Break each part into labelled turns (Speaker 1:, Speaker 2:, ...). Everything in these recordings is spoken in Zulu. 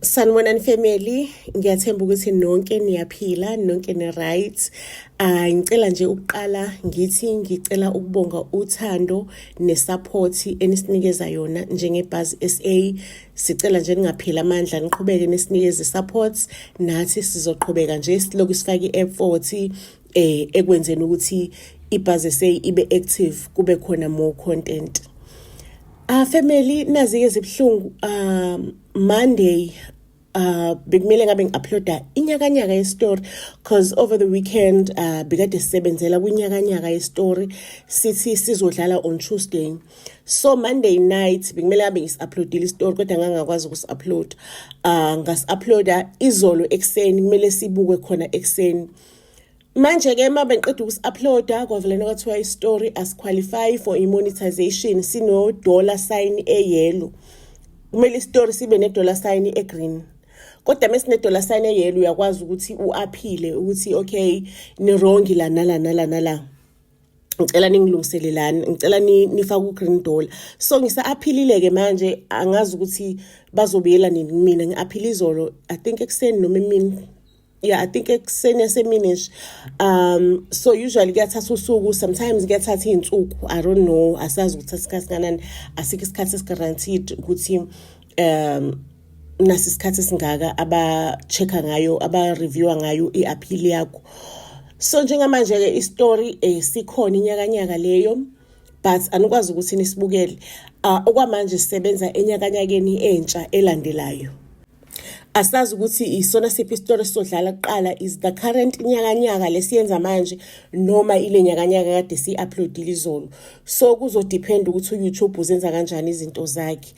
Speaker 1: Sanibonani family, ngiyathemba ukuthi nonke niyaphila, nonke ni-right. Ngicela nje ukuqala ngithi ngicela ukubonga uthando ne-support enisinikeza yona njengeBuzz SA. Sicela nje ningapheli amandla, niqhubeke nisinikeze support, nathi sizoqhubeka nje siloku sifake i-effort ekwenzeni ukuthi iBuzz SA ibe active, kube khona more content. Family, nazi-ke zibhlungu Monday bekumele ngabe ngi-uploada inyakanyaka ye-story cause over the weekend bekade sisebenzela kwinyakanyaka ye-story sithi sizodlala on Tuesday. So Monday night bekumele ngabe ngisi-uploadile i-story kodwa ngangakwazi ukusi-upload. Ngasi-uploada izolo ekseni, kumele sibuke khona ekseni. Manje-ke uma bengiqeda ukusi-uploada kwavelana kwathiwa i-story asiqualify for i-monetization, sino-$sign eyellow. Kumele i-story sibe ne-$sign e-green. Kodwa mesine $sign eyellow uyakwazi ukuthi u-aphile ukuthi okay ni-wrong la nala. Ngicela ningilungiselelani, ngicela nifake u-green dollar. So ngisa-aphilile-ke manje angazi ukuthi bazobuyela nini mina. Ngi-aphile izolo I think ekseni noma emini. Yeah, I think ekseni yaseminish. So usually kuyathatha usuku, sometimes kuyathatha iy'nsuku, I don't know, asazi ukuthi isikhathi kanani, asikho isikhathi esi-guaranteed ukuthi nasi isikhathi esingaka aba-check-a ngayo, aba-review-a ngayo i-appeal yakho. So njengamanje-ke i-story sikhona inyakanyaka leyo, but anikwazi ukuthi nisibukele. Okwamanje sisebenza enyakanyakeni entsha elandelayo. Asazi ukuthi isona siphi istory sodlala kuqala, is the current nyakanyaka lesiyenza manje noma ile nyakanyaka kade si-uploadile izolo. So kuzodepend ukuthi uYouTube uzenza kanjani izinto zakhe.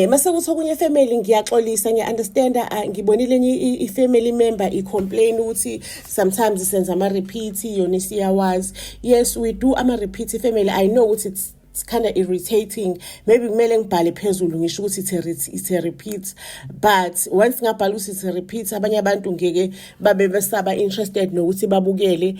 Speaker 1: Mase kuthi okunye family ngiyaxolisa, ngiya-understanda, ngibonile i-family member i-complain ukuthi sometimes senza ama-repeat, yona siyawazi. Yes, we do ama-repeat family. I know ukuthi it's kind of irritating. Maybe kumele ngibhale phezulu ngisho ukuthi it's a repeat, but once ngabhala ukuthi it's a repeat, abanye abantu ngeke babe besaba interested nokuthi babukele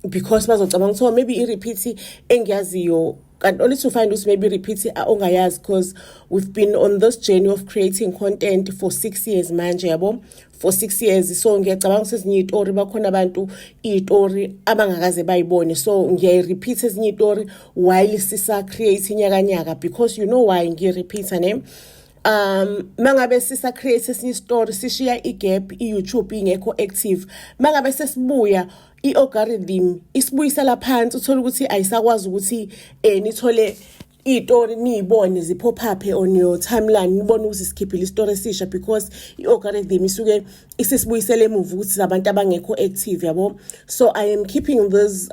Speaker 1: because bazocabanga ukuthi maybe i-repeat engiyaziyo, and only to find out maybe repeat ongayazi, because we've been on this journey of creating content for 6 years manje yabo, for 6 years. So ngiyacabanga ukuthi ezinye izitori bakhona abantu izitori abangakaze bayibone, so ngiyayi-repeat ezinye izitori while sisa create inyakanyaka, because you know why ngiyi-repeata ne. Mangabe sisa create esinye story sishiya igap, i-YouTube ingekho active, mangabe sesibuya i-algorithm isibuyisela phansi, uthola ukuthi ayisakwazi ukuthi nithole izitori niyibone zipop up on your timeline, nibone ukuthi sikhiphile istory esisha, because i-algorithm isuke isisibuyisela emuva ukuthi abantu abangekho active yabo. So I am keeping these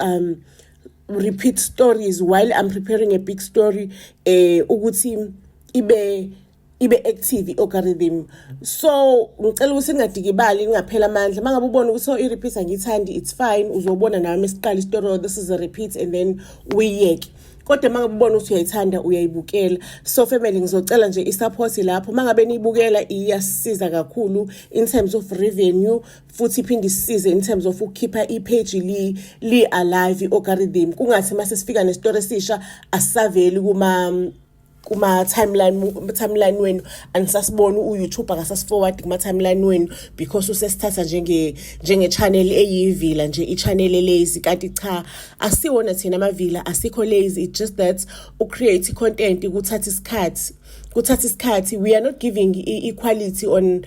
Speaker 1: repeat stories while I'm preparing a big story ukuthi ibe active i-algorithm. So ngicela ukuthi ningadikibali, ningaphela amandla. Mangabe ubona ukuthi i-repeat angithandi, it's fine, uzobona nawe mesiqala istory, this is a repeat, and then uyiyeke. Kodwa mangabe ubona ukuthi uyayithanda uyayibukela. So family, ngizocela nje i-support lapho. Mangabe niyibukela iyasiza kakhulu in terms of revenue, futhi iphinde isisize in terms of ukukhipha i-page li alive i-algorithm. Kungathi mase sifika nestory esisha asisaveli kuma timeline wenu, anisasibona uYouTube akasasiforward kuma timeline wenu because usesithatha njenge channel eyivila nje, i-channel lazy. Kanti cha, asiwona thina amavila, asikho lazy, it's just that ucreate content kuthatha isikhathi. We are not giving equality on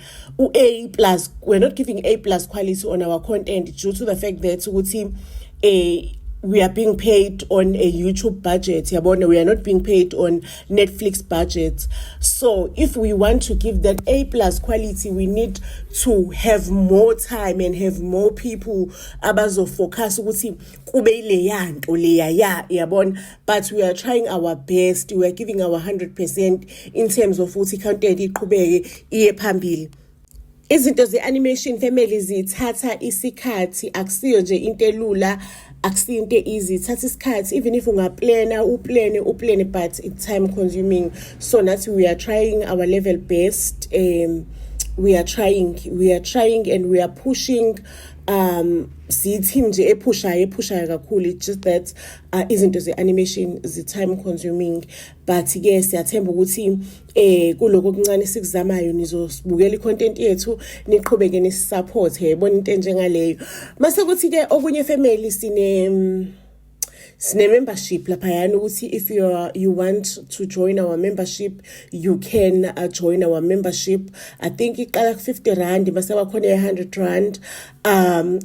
Speaker 1: A+, we're not giving A+ quality on our content due to the fact that ukuthi we are being paid on a YouTube budget, yabona. We are not being paid on Netflix budget. So if we want to give that A+ quality, we need to have more time and have more people abazofocus ukuthi kube ileyanto leya, yabona. But we are trying our best, we are giving our 100% in terms of ukuthi content iqhubeke iye phambili. Izinto ze-animation family zithatha isikhathi, akusiyo nje into elula, akusiyo into easy, ithatha isikhathi. Even if uplane, but it's time consuming. So that we are trying our level best. We are trying and we are pushing siyi-team nje ephushayo kakhulu. It's just that izinto ze-animation zi-time consuming, but-ke siyathemba ukuthi kuloko okuncane sikuzamayo nizosibukela i-content yethu niqhubeke nisisupport yayibona into enjengaleyo. Mase kuthi-ke okunye family sine membership laphayana ukuthi if you want to join our membership you can join our membership. I think iqala ku-50 rand mase bakhona 100 rand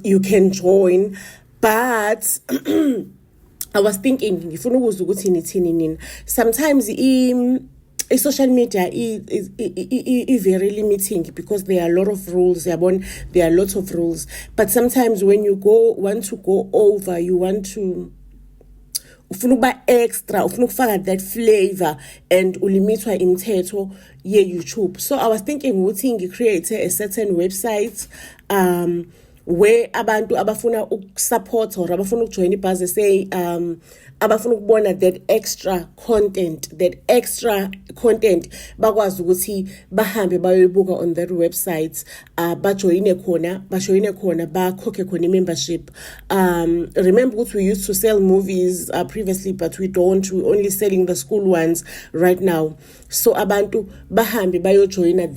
Speaker 1: you can join, but I was thinking ngifuna ukuzwa ukuthi nithini nina. Sometimes social media is very limiting because there are a lot of rules. There are lots of rules, but sometimes when you want to go over, you want to ufuna ukuba extra, ufuna ukufaka that flavor and ulimitwa imithetho ye-YouTube. So I was thinking ukuthi ngi-create a certain website where abantu abafuna ukusupport or abafuna ukujoin ibhazi say abafuna ukubona that extra content bakwazi ukuthi bahambe bayoyibuka on that website, bajoyine khona bakhokhe khona membership. Remember ukuthi we used to sell movies previously, but we're only selling the school ones right now. So abantu bahambe bayojoyina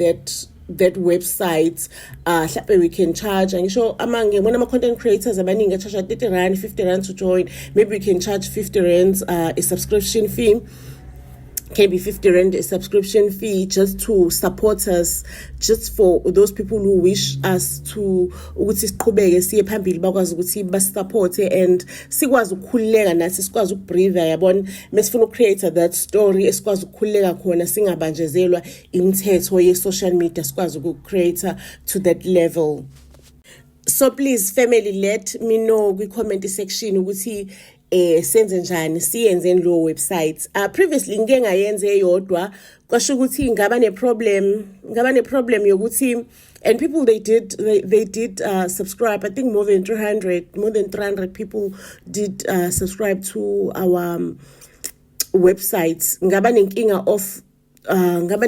Speaker 1: that website. Mhlawumbe we can charge, angisho ngibona ama-content creators abaningi charge 30 rand 50 rand to join. Maybe we can charge 50 rand a subscription fee. Can be 50 rand a subscription fee just to support us, just for those people who wish us to ukuthi siqhubeke siye phambili bakwazi ukuthi basupporte and sikwazi ukukhululeka nathi sikwazi ukubreathe yabona mesifuna ucreate that story esikwazi ukukhululeka khona singabanjezelwa imithetho ye-social media, sikwazi ukucreate to that level. So please family, let me know kwi-comment section ukuthi senze njani siyenze lo website. Previously ngike ngayenze eyodwa kwasho ukuthi ngaba ne problem yokuthi, and people they did subscribe. I think more than 300 people did subscribe to our website. Ngaba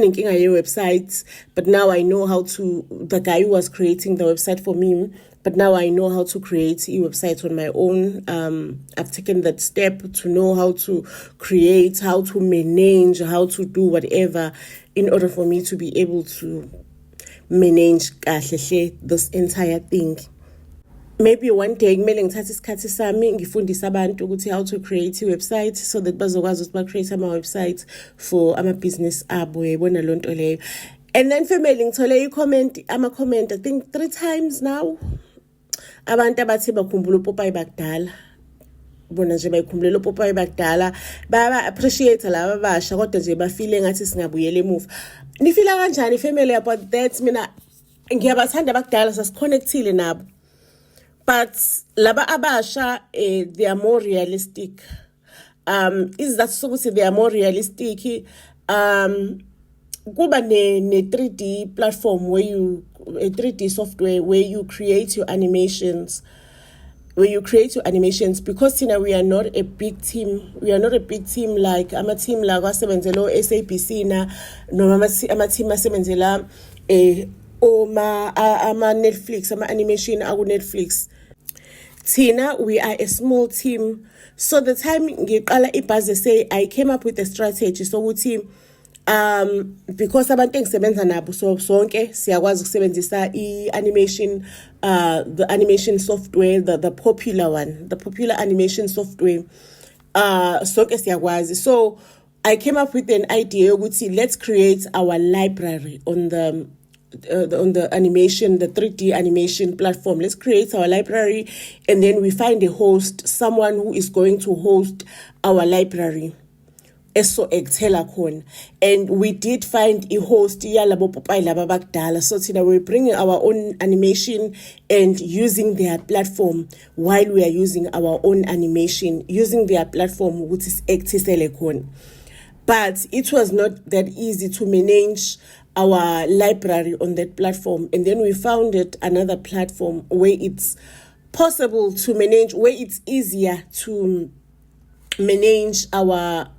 Speaker 1: nenkinga ye-websites, but now I know how to, the guy who was creating the website for me, but now I know how to create a website on my own. I've taken that step to know how to create, how to manage, how to do whatever in order for me to be able to manage this entire thing. Maybe one day kumele ngithathe isikhathi sami ngifundise abantu ukuthi how to create a website so that bazokwazi ukuthi ba-create ama-websites for ama-business abo, yayibona loo nto leyo. And then family ngithole ama-comment I think 3 times now. Abantu abathi bakhumbula uPopayi bakudala, bona nje bayikhumbula uPopayi bakudala, baya-appreciate laba basha kodwa nje bafile ngathi singabuyela emuva. Nifila kanjani family about that? Mina ngiyabathanda bakudala, sasiconnectile nabo, but laba abasha they are more realistic. Is that sokuthi they are more realistic? Kuba ne 3D platform a 3D software where you create your animations. Because we are not a big team. We are not a big team like ama team la kwasebenzela SABC na noma ama team asebenzela ama Netflix, ama animation aku Netflix. Tina, we are a small team. So the time ngiqala ibhazi say I came up with a strategy so ukuthi because abantu engisebenza nabo sonke siyakwazi ukusebenzisa i-animation the animation software, the popular animation software, sonke siyakwazi. So I came up with an idea ukuthi let's create our library on the animation, the 3D animation platform. Let's create our library and then we find a host, someone who is going to host our library. So and we did find a host so we're bringing our own animation and using their platform while we are using our own animation, using their platform which is but it was not that easy to manage our library on that platform, and then we founded another platform where it's possible to manage, where it's easier to manage our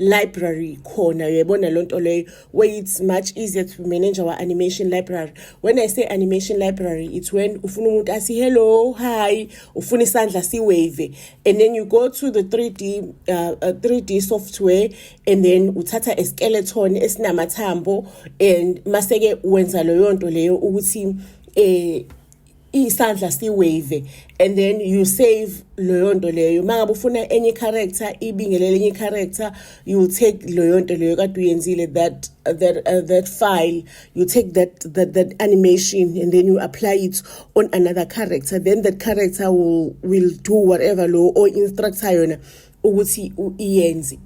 Speaker 1: library khona uyabona lonto leyo, where it's much easier to manage our animation library. When I say animation library, it's when ufuna umuntu athi hello, hi, ufuna isandla si wave, and then you go to the 3D software, and then uthatha a skeleton esinamathambo, and maseke wenza leyo nto leyo ukuthi isandla si wave, and then you save leyo nto leyo. Mangabe ufuna enye character ibingelele enye character, you take leyo nto leyo kade uyenzile, that file, you take that animation, and then you apply it on another character. Then that character will do whatever lo or instructor yona ukuthi iyenze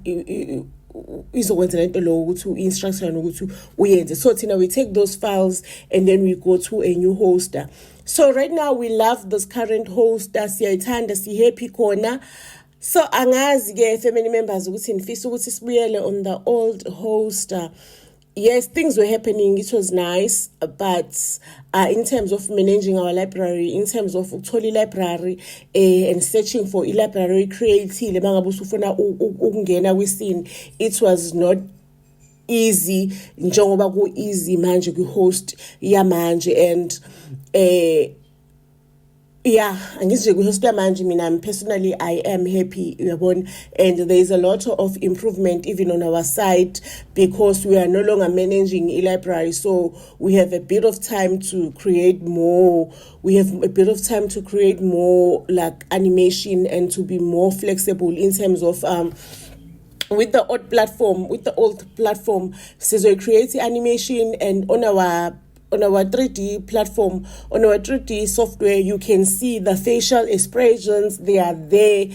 Speaker 1: izokwenza lento lo ukuthi instruction ukuthi uyenze. So thina we take those files and then we go to a new hoster. So right now we love this current hoster, siyayithanda, si happy khona. So angazi ke family members ukuthi nifisa ukuthi sibuyele on the old hoster. Yes, things were happening, it was nice, but in terms of managing our library, in terms of ukuthola library and searching for library creative mangabe usufuna ukungena kwiscene, it was not easy njengoba ku easy manje ku host yamanje. And yeah, angithi ku host yamanje mina personally I am happy uyabona, and there is a lot of improvement even on our side because we are no longer managing a library, so we have a bit of time to create more. We have a bit of time to create more like animation and to be more flexible in terms of with the old platform, so we create animation, and on our 3D platform, on our 3D software, you can see the facial expressions, they are there,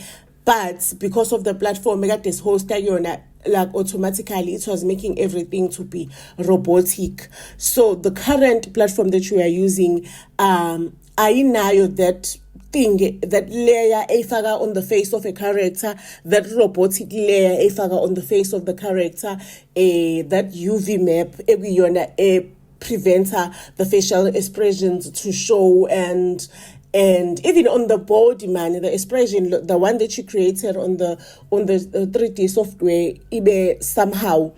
Speaker 1: but because of the platform, we got this host like automatically it was making everything to be robotic. So the current platform that we are using, I know that thing, that layer efaka on the face of a character, that robotic layer efaka on the face of the character, that UV map ekuyona prevents the facial expressions to show, and even on the body, man, the expression, the one that you created on the 3D software, ibe somehow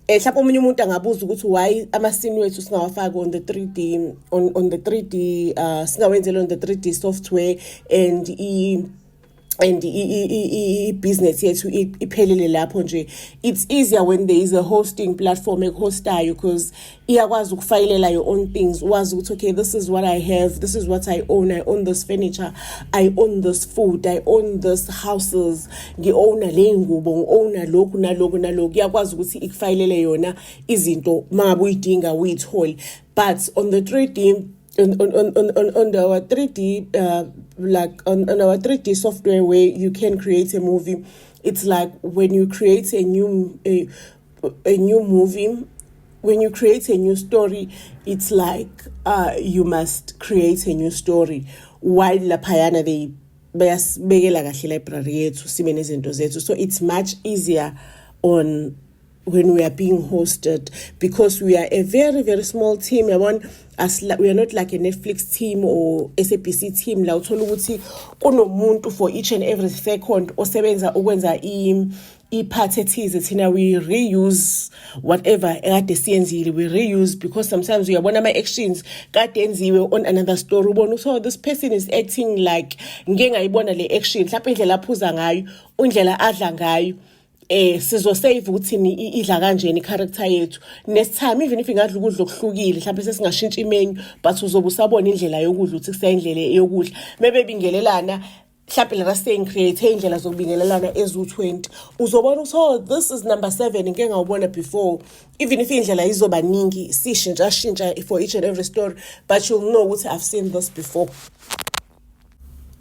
Speaker 1: mhlawumbe omunye umuntu angabuza ukuthi why ama-scene wethu singawafaki on the 3D on the 3D singawenzela on the 3D software, and business yethu iphelele lapho nje. It's easier when there is a hosting platform ekuhostayo, because iyakwazi ukufayilela your own things, wazi ukuthi okay, this is what I have, this is what I own this furniture, I own this food, I own this houses, ngi-owna le ngubo, ngi-owna lokhu nalokhu nalokhu. Iyakwazi ukuthi ikufayilele yona izinto mangabe uyidinga uyithole. But on the 3D on our 3D like on our 3D software where you can create a movie, it's like when you create a new movie, when you create a new story, it's like you must create a new story. While laphayana they bayasibekela kahle library yethu sibe nezinto zethu, so it's much easier on when we are being hosted, because we are a very, very small team. We are not like a Netflix team or SABC team. La uthola ukuthi kunomuntu for each and every second osebenza ukwenza i-part ethize. Thina we reuse whatever ekade siyenzile, we reuse, because sometimes uyabona ama-actions kade enziwe on another story, ubona so this person is acting like ngeke ngayibona le action, mhlawumbe indlela aphuza ngayo, indlela adla ngayo, sizosave ukuthi idla kanjeni i-character yethu. Next time even if ingadla ukudla okuhlukile, mhlawumbe sesingashintsha imenu, but uzobe usabona indlela yokudla ukuthi kusayindlela yokudla. Maybe bingelelana mhlawumbe lera saying create indlela zokubingelelana ezu-20, uzobona so this is number 7 ngeke ngawubona before, even if indlela izoba ningi sishintsha for each and every story, but you'll know ukuthi I've seen this before.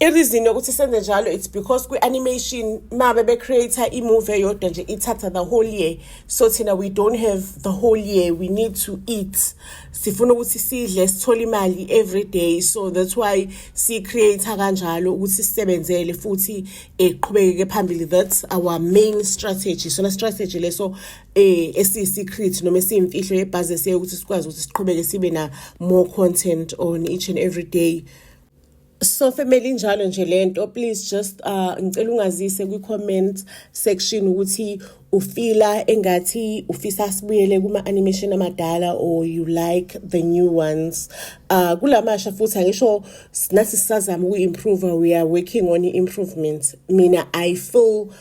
Speaker 1: Ireason yokuthi senze njalo, it's because kwi-animation mabe be-creator i-movie eyodwa nje ithatha the whole year, so thina we don't have the whole year, we need to eat, sifuna ukuthi sidle sithole imali every day, so that's why si-creator kanjalo ukuthi sisebenzele futhi qhubekeke phambili. That's our main strategy, sona strategy leso esi-secret noma esiyimfihlo yebhizinisi ukuthi sikwazi ukuthi siqhubeke sibe na more content on each and every day. So family njalo nje lento, please just ngicela ungazise kwi-comment section ukuthi ufila engathi ufisa sibuyele kuma-animation amadala or you like the new ones. Kulamasha futhi angisho nathi sisazama uku-improve, we are working on improvements. Mina I feel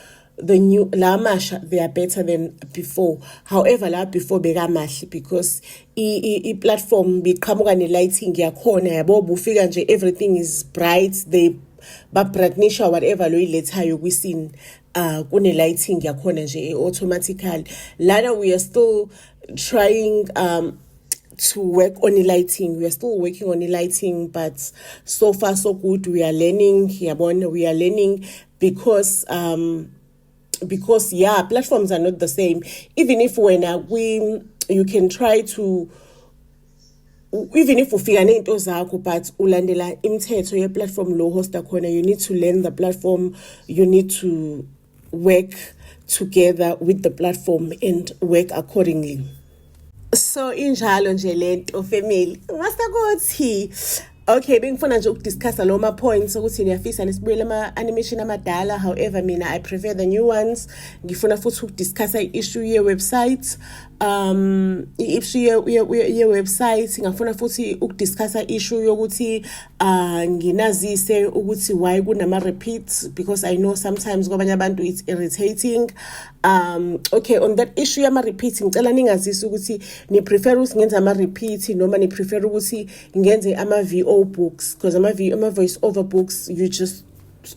Speaker 1: the new la masha they are better than before. However, la before bekamahle because I platform biqhamuka ne lighting yakhona yabo bufika nje everything is bright, they babrightnisha whatever lo ilethayo kwiscene kune lighting yakhona nje automatically. Lana we are still trying to work on the lighting. We are still working on the lighting, but so far so good. We are learning, yabona, we are learning because yeah, platforms are not the same. Even if when you can try to, even if ufika nento zakho but ulandela imithetho ye platform lo hosta khona, you need to learn the platform, you need to work together with the platform and work accordingly. So injalo nje lento family masakuthi okay bengifuna nje ukudiscussa lo ma points ukuthi niyafisa nisibuyele ama animation amadala. However mina I prefer the new ones. Ngifuna futhi ukudiscussa i-issue ye website i-issue ye website. Ngafuna futhi ukudiscussa issue yokuthi nginazise ukuthi why kunama repeats, because I know sometimes kwabanye abantu it's irritating. Okay, on that issue yama repeats ngicela ningazise ukuthi ni prefer ukuthi ngenze ama repeats noma ni prefer ukuthi ngenze ama VO books, because ama voice over books you just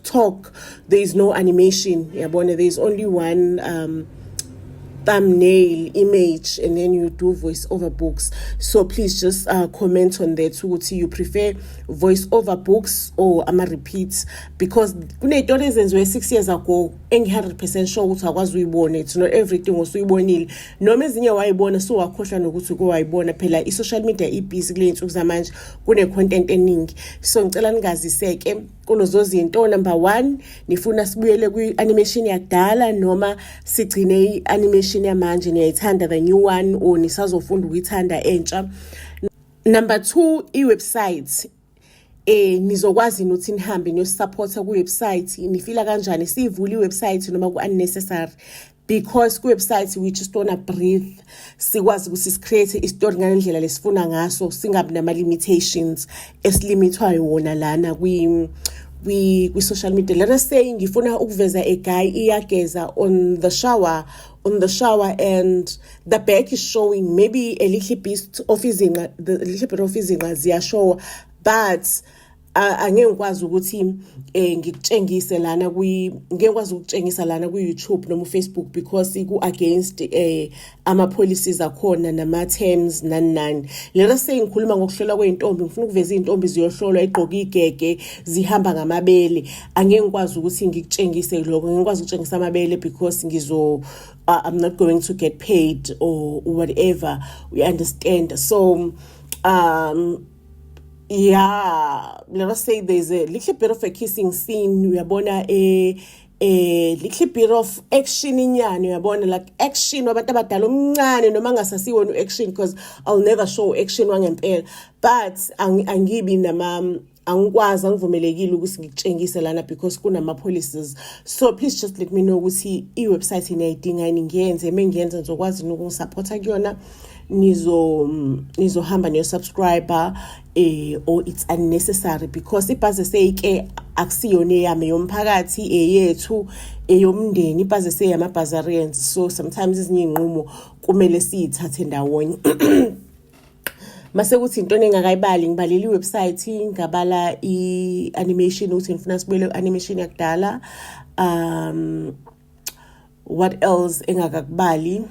Speaker 1: talk, there is no animation yabona, there is only one thumbnail image and then you do voice over books. So please just comment on that ukuthi you prefer voice over books or ama repeats, because kuney'nto ezenziwe 6 years ago engi 100% sure ukuthi akwazi uyibone. It's not everything osuyibonile, noma ezinye wayibona so wakhohlwa nokuthi ko wayibona. Phela i-social media ibusy kule nsuku zamanje, kune content eningi. So ngicela ningaziseke kulozo zinto. Number 1, nifuna sibuyele kwi-animation yakudala noma sigcine i-animation yamanje niyayithanda the new one or nisazofunda ukuyithanda entsha. Number 2, i-website nizokwazi ukuthi nihambe niyosupport ku-website. Nifila kanjani sivule i-website noma ku-unnecessary? Because ku-website we just wanna breathe, sikwazi ukuthi sicreate i-story ngalendlela lesifuna ngaso, singabi nama-limitations esilimitwayo wona lana kwi-social media. Let us say ngifuna ukuveza a guy iyageza on the shower and the back is showing, maybe a little bit of izinqa ziyashow, but angeke ngikwazi ukuthi ngikutshengise lana ngekwazi ukutshengisa lana ku-YouTube noma Facebook because iku against ama policies akhona nama terms nani. Let us say ngikhuluma ngokuhlolwa kweintombi, ngifuna ukuveza intombi ziyohlolwa igqoka igege zihamba ngamabele, angeke ngikwazi ukuthi ngikutshengise lokho, ngikwazi ukutshengisa amabele because I'm not going to get paid or whatever, we understand. So yeah, let us say there's a little bit of a kissing scene, uyabona little bit of action inyani, uyabona, like action wabantu abadala omncane noma ngasasiwe action, because I'll never show action wangempela, but angibi angikwazi angivumelekile ukuthi ngikutshengise lana because kunama policies. So please just let me know ukuthi i-website niyayidinga yini ngiyenze, mengiyenza ngizokwazi ukungisupporta kuyona, nizohamba niyo-subscriber or it's unnecessary, because ibhazi seyike akusiyona eyami yomphakathi eyethu eyomndeni, ibhazi seyama-Bazarians. So sometimes ezinye inqumo kumele siyithathe ndawonye. Mase kuthi into engakayibali ngibalile iwebsite, ngabala i-animation ukuthi ngifuna sibuyele animation yakudala. What else engakakubali?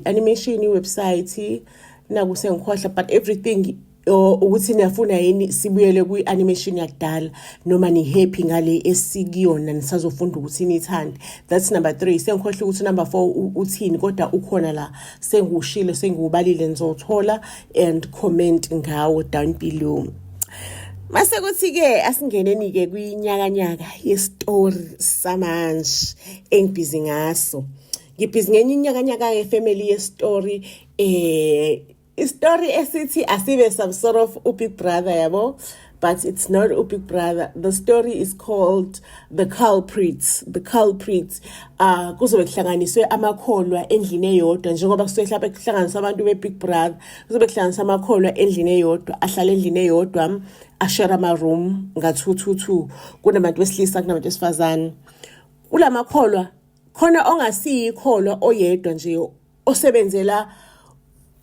Speaker 1: Animation website naku sengikhohla, but everything ukuthi niyafuna yini sibuyele kwi-animation yakudala noma ni happy ngale esikuyona nisazofunda ukuthi nithande. That's number 3. Sengikhohla ukuthi number 4 uthini, kodwa ukhona la sengushilo sengiwubalile, nizothola and comment ngawo down below. Mase kuthi ke asingeneni ke kwinyakanyaka ye-story samanje engibhizi ngaso. Ngibhizi ngenye inyakanyaka ye-family ye-story story esithi asibe some sort of Big Brother yabo, but it's not Big Brother. The story is called The Culprits. The Culprits. Kuzobe kuhlanganiswe amakholwa endlini eyodwa njengoba kusuke mhlawumbe kuhlanganiswa abantu be-Big Brother. Kuzobe kuhlanganiswa amakholwa endlini eyodwa, ahlala endlini eyodwa, ashare ama-room nga-2-2-2. Kunabantu besilisa, kunabantu besifazane. Kulamakholwa khona ongasiyikholwa oyedwa nje osebenzela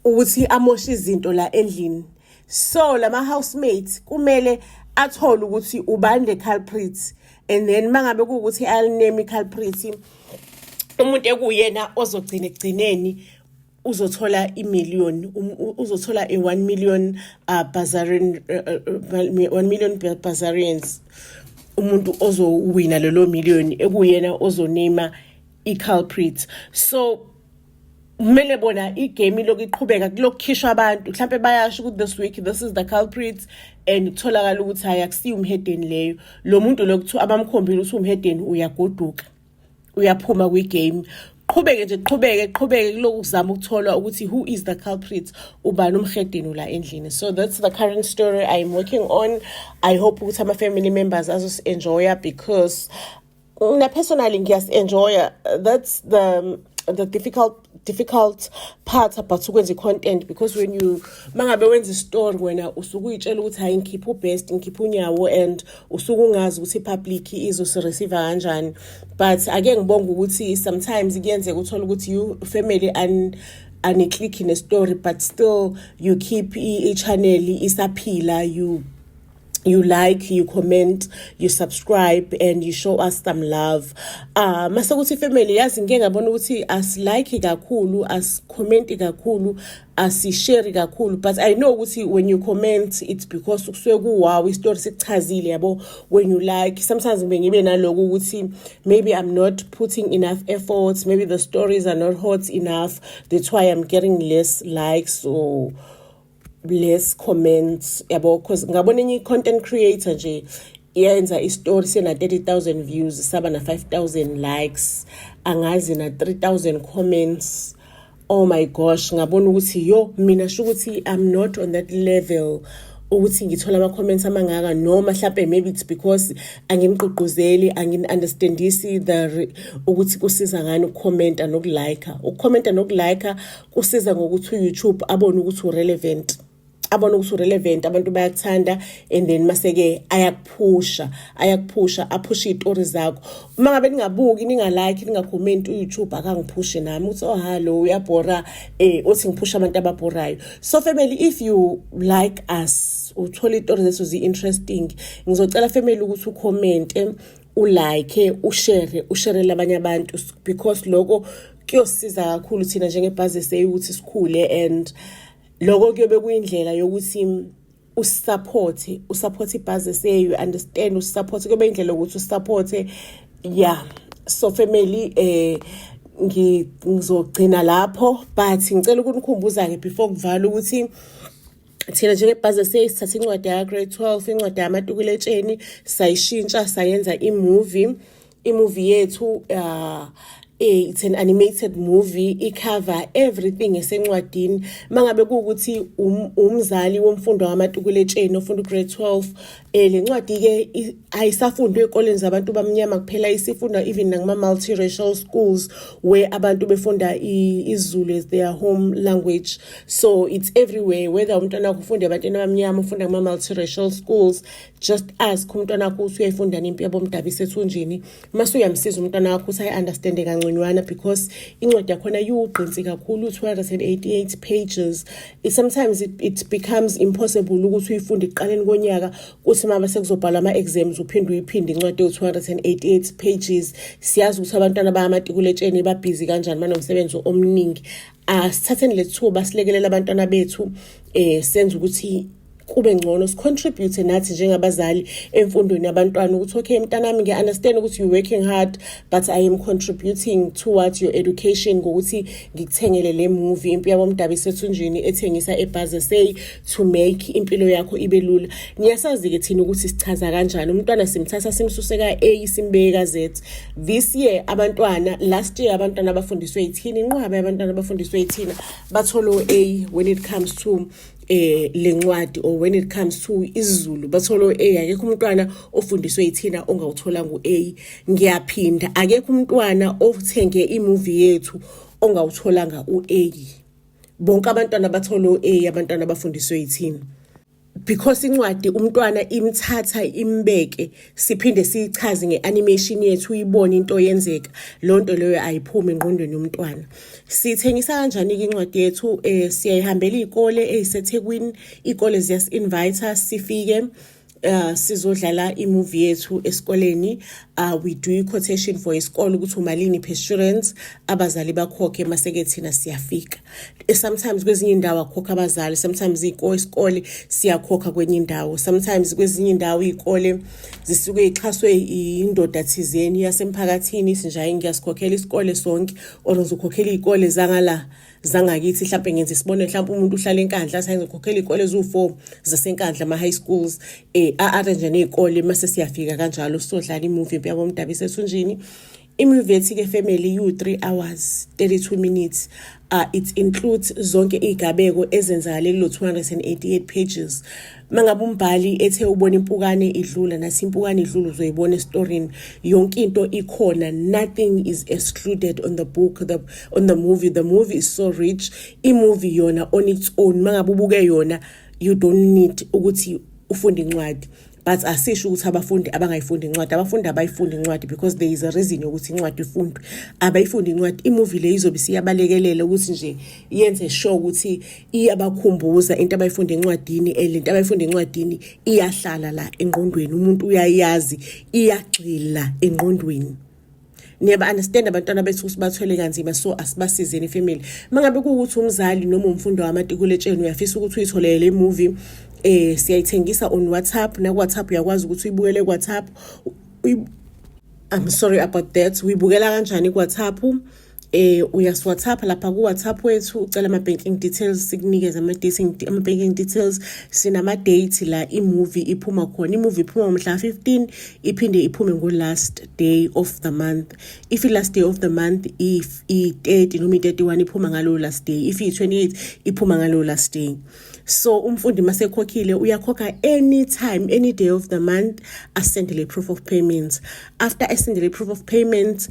Speaker 1: ukuthi amoshe izinto la endlini. So lama housemates kumele athole ukuthi ubani the culprit, and then mangabe kuukuthi aliname culprit, umuntu ekuyena ozogcina egcineni uzothola imillion, uzothola a 1 million Bazarian 1 million Bazarians, umuntu ozowina lelo million ekuyena ozonema i-culprit. So kumele bona igame lokuqhubeka kulokukhishwa abantu mhlambe bayasho ukuthi this week this is the culprit, and kutholakala ukuthi ayakusiya umhedeni leyo, lo muntu lokuthiwa abamkhombile ukuthi umhedeni uyagoduka, uyaphuma kwigame. Qhubeke nje qhubeke kulokuzama ukuthola ukuthi who is the culprit, ubani umhedeni la endlini. So that's the current story I'm working on. I hope ukuthi ama family members azos enjoy, because personally ngiyas enjoy. That's the difficult part about ukwenza content, because when you mangabe wenza story wena usukuyitshela ukuthi hayi ngikhipha best ngikhipha unyawo, and usukungazi ukuthi public izoreceive kanjani. But ake ngibonga ukuthi sometimes kuyenzeka uthola ukuthi you family and click in a story, but still you keep channel isaphila, you like, you comment, you subscribe, and you show us some love. Mase ukuthi family yazi ngeke ngabona ukuthi as like kakhulu, as comment kakhulu, as share kakhulu, but I know ukuthi when you comment it's because kusuke wow istory sikuchazile yabo. When you like, sometimes ngibe naloku ukuthi maybe I'm not putting enough efforts, maybe the stories are not hot enough, that's why I'm getting less likes or less comments yabo, because ngabona enye content creator nje yenza istory sena 30,000 views, saba na 5,000 likes, angazi na 3,000 comments. Oh my gosh, ngabona ukuthi yo mina sho ukuthi I'm not on that level ukuthi ngithola ama comments amangaka, noma mhlawumbe maybe it's because angimqoqozeli, angin-understandisi ukuthi kusiza ngani ukucomment nokulike kusiza ngokuthi YouTube abone ukuthi urelevant, abantu bayakuthanda, and then maseke ayakuphusha aphusha istory zakho. Uma ngabe ningabuki, ningalike, ningacomment uYouTube akangiphushe nami uthi oh hello uyabhora, uthi ngiphusha abantu ababhorayo. So family, if you like us, uthola istory zethu zi-interesting, ngizocela family ukuthi ucomment, ulike, ushare labanye abantu, because lokho kuyosiza kakhulu thina njengebhazi seyukuthi sikhule, and lokho kuyobe kuyindlela yokuthi usupport ibhazi seyu, understand, usupport kuyobe indlela ukuthi usupport. Yeah, so family ngizogcina lapho, but ngicela ukunikhumbuza ke before kuvala ukuthi thina njengebhazi sesithatha incwadi ya grade 12, incwadi yamatukuletsheni, sayishintsha sayenza imovie yethu. It's an animated movie, icover everything esencwadini. Mangabe kuukuthi umzali womfundo wamatukuletsheni ofunda grade 12, le ncwadi ke ayisafundwe ekoleni zabantu bamnyama kuphela, isifunda even ngama multiracial schools where abantu befunda isiZulu as their home language. So it's everywhere, whether umntwana ufunda abantwana bamnyama ufunda ngama multiracial schools, just ask umntwana wakho ukuthi uyayifunda nimpi yabo mdabise ethunjini, mase uyamsiza umntwana wakho ukuthi understand kangconywana, because incwadi yakhona yuqinsi kakhulu, 288 pages. Sometimes it becomes impossible ukuthi uyifunde iqaleni konyaka, kuthi maba sekuzobhala ama exams uphinde uyiphinde incwadi ye 288 pages. Siyazi ukuthi abantwana bayamatikuletsheni babhizi kanjani, banomsebenzi omningi. Sithatheni lethuba silekelela abantwana bethu, senze ukuthi kube ngcono sicontribute nathi njengabazali emfundweni yabantwana ukuthi okay mntanami ngiya-understand ukuthi you're working hard but I am contributing towards your education ngokuthi ngikuthengele le movie Impi Yabo Mdabi Sethunjini ethengisa ebhaze say to make impilo yakho ibe lula. Niyasazi-ke thina ukuthi sichaza kanjani umntwana simthatha simsuse ka-A simbeke ka-Z. This year abantwana, last year abantwana abafundiswe yithini, inqwabe abantwana abafundiswe yithina batholo A when it comes to lencwadi or when it comes to isiZulu batholo A. Akekho umntwana ofundiswe yithina ongawuthola ngu-A. Ngiyaphinda akekho umntwana othenge imovie yethu ongawutholanga u-A. Bonke abantwana batholo A abantwana abafundiswe yithina. Because incwadi umntwana imthatha imbeke siphinde siyichaze ngeanimation yethu uyibone into yenzeka lonto leyo ayiphumi engqondweni yomntwana. Sithengisa kanjani ke incwadi yethu siyayihambela izikole eziseThekwini, izikole ziyas-invite sifike sizodlala imovie yethu esikoleni. We do i-quotation for isikole ukuthi umalini per students abazali bakhokhe maseke thina siyafika. Sometimes kwezinye indawo akhokha abazali, sometimes isikole siyakhokha kwenye indawo, sometimes kwezinye indawo izikole zisuke ixhaswe indoda thizeni yasemphakathini sinjaye ngiyasikhokhela isikole sonke or uzokhokhela izikole zangakithi mhlawumbe ngenze isibone mhlawumbe umuntu uhlala enkandla sayizokhokhela izikole ezu4 zasenkandla ama high schools arrange nezikole mase siyafika kanjalo sodlala imovie Impi Yabo Mdabi Sethunjini. Imovie ethi ke family you 3 hours 32 minutes. It includes zonke igabeko ezenzakale kulo 288 pages. Mangabe umbhali ethe ubona impukane idlula nasi impukane idlula uzoyibona estoryini yonke into ikhona, nothing is excluded on the book, on the movie. The movie is so rich. Imovie yona on its own mangabe ubuke yona you don't need ukuthi ufunde incwadi. But asisho ukuthi abafundi abangayifundi incwadi, abafundi abayifundi incwadi because there is a reason ukuthi incwadi ifundwe. Abayifundi incwadi, imovie le izobe siyabalekelela ukuthi nje yenze sure ukuthi iyabakhumbuza into abayifundi encwadini, lento abayifundi encwadini iyahlala la engqondweni, umuntu uyayazi, iyagxila engqondweni. Niyaba understand abantwana bethu sibathwele kanzima, so asibasizeni family. Mangabe kuukuthi umzali noma umfundi wamatikuletsheni uyafisa ukuthi uyitholele le movie siyayithengisa on WhatsApp. Na WhatsApp uyakwazi ukuthi uyibukele WhatsApp. I'm sorry about that. Uyibukela kanjani ku WhatsApp? Uyas WhatsApp lapha ku WhatsApp wethu ucela ama banking details sikunikeza ama banking details. Sinama date la imovie iphuma khona. Imovie iphuma mhla 15 iphinde iphume ngo last day of the month. If the last day of the month if i30 noma i31 iphuma ngalo last day, if i28 iphuma ngalo last day. So umfundi masekhokhile uyakhokha anytime, any day of the month, asendele proof of payment. After asendele proof of payment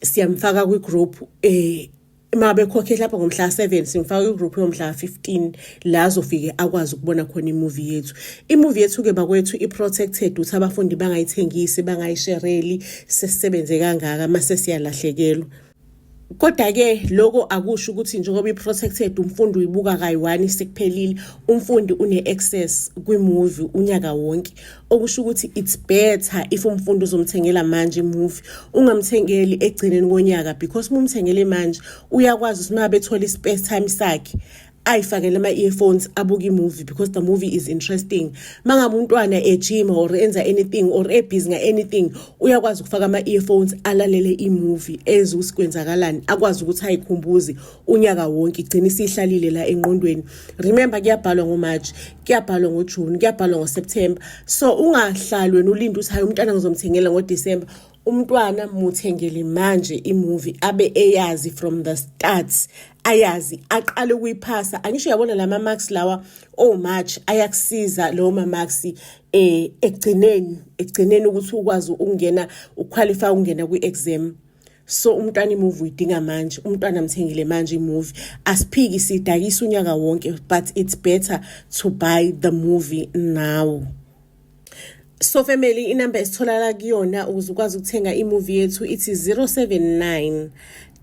Speaker 1: siyamfaka kwi group mabe khokhe lapha ngomhla 7 simfaka kwi group yomhla 15 la azofike akwazi ukubona khona imovie yethu. Imovie yethu ke bakwethu iprotected uthi abafundi bangayithengisi bangayishereli sesisebenze kangaka mase siyalahlekelwa. Kodwa ke lokho akusho ukuthi njengoba iprotected umfundi uyibuka kayi1 sekuphelile, umfundi une access kwi-movie unyaka wonke. Okusho ukuthi it's better if umfundi uzomthengela manje imovie ungamthengeli egcineni konyaka, because umthengele manje uyakwazi ukuthi mabe ethola ispare time sakhe ayifakele ama-earphones abuka imovie because the movie is interesting. Mangabe umntwana ejima or enza anything or ebusy anything uyakwazi ukufaka ama-earphones alalele imovie ezwe usikwenzakalani, akwazi ukuthi ayikhumbuze unyaka wonke igcine isihlalile la engqondweni. Remember kuyabhalwa ngoMarch, kuyabhalwa ngoJune, kuyabhalwa ngoSeptember. So ungahlali wena ulinda ukuthi hayi umntwana ngizomthengela ngoDecember. Umntwana muthengele manje imovie abe eyazi from the start, ayazi aqale ukuyiphasa. Angisho yabona lama marks lawa March ayakusiza lo ma marks egcineni ukuthi ukwazi ukungena uqualify ukungena kwi-exam. So umntwana imovie idinga manje, umntwana mthengile manje imovie. Asiphiki sidakisa unyaka wonke, but it's better to buy the movie now. So family, inamba esitholakala kuyona ukuze ukwazi ukuthenga imovie yethu ithi 079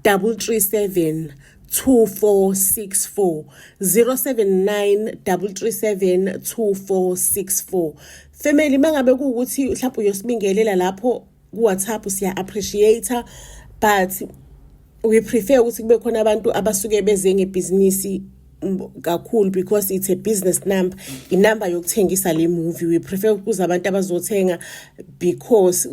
Speaker 1: 337 2464 079 337 2464. Family, mangabe kuukuthi mhlawumbe uyosibingelela lapho ku WhatsApp siya appreciate, but we prefer ukuthi kube khona abantu abasuke beze ngebhizinisi kakhulu because it's a business number, inamba yokuthengisa le movie. We prefer ukuza abantu abazothenga because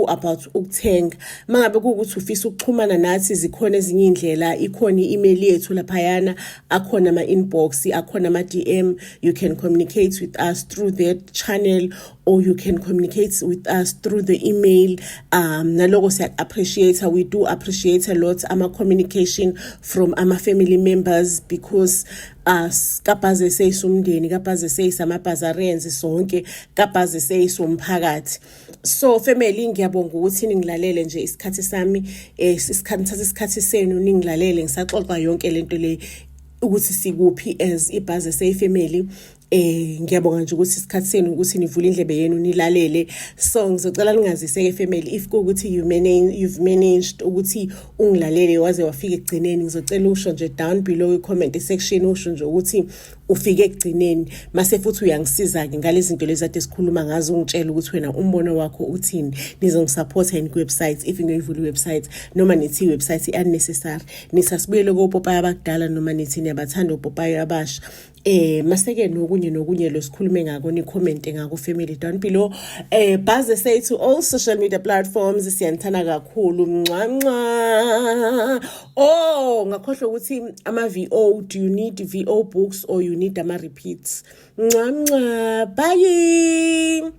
Speaker 1: about ukuthenga. Mangabe kuukuthi ufisa ukuxhumana nathi zikhona ezinye indlela, ikhona i-email yethu laphayana, akhona ama-inbox, akhona ama-DM. You can communicate with us through that channel, or you can communicate with us through the email. Naloko siya appreciate, we do appreciate a lot communication from our family members, because kaphaze seyisumndeni, kaphaze seyisamabhazarenzi sonke, kaphaze seyisumphakathi. So family, ngiyabonga ukuthi ningilalele nje isikhathi sami, isikhathi senu ningilalele ngisaxoxa yonke lento le ukuthi sikuphi as ibhaze seyifamily. Ngiyabonga nje ukuthi isikhathi senu ukuthi nivule indlebe yenu nilalele. So ngizocela ningaziseke family, if kuukuthi you've managed ukuthi ungilalele waze wafika ekugcineni, ngizocela usho nje down below i-comment section, usho nje ukuthi ufike ekugcineni, mase futhi uyangisiza ke ngalezi zinto lezi ade sikhuluma ngazo, ungitshela ukuthi wena umbono wakho uthini, nizongisupport yini ku-website, if ngiyivula i-website noma nithi i-website i-unnecessary, nisasibuyele kopopayi abakudala noma nithi niyabathanda opopayi abasha. Maseke nokunye lo sikhulume ngako, ni comment ngako family down below. Bhaze say to all social media platforms, siyanthana kakhulu, mncwa. Oh, ngakhohlwa ukuthi ama VO, do you need VO books or you need ama repeats? Bye.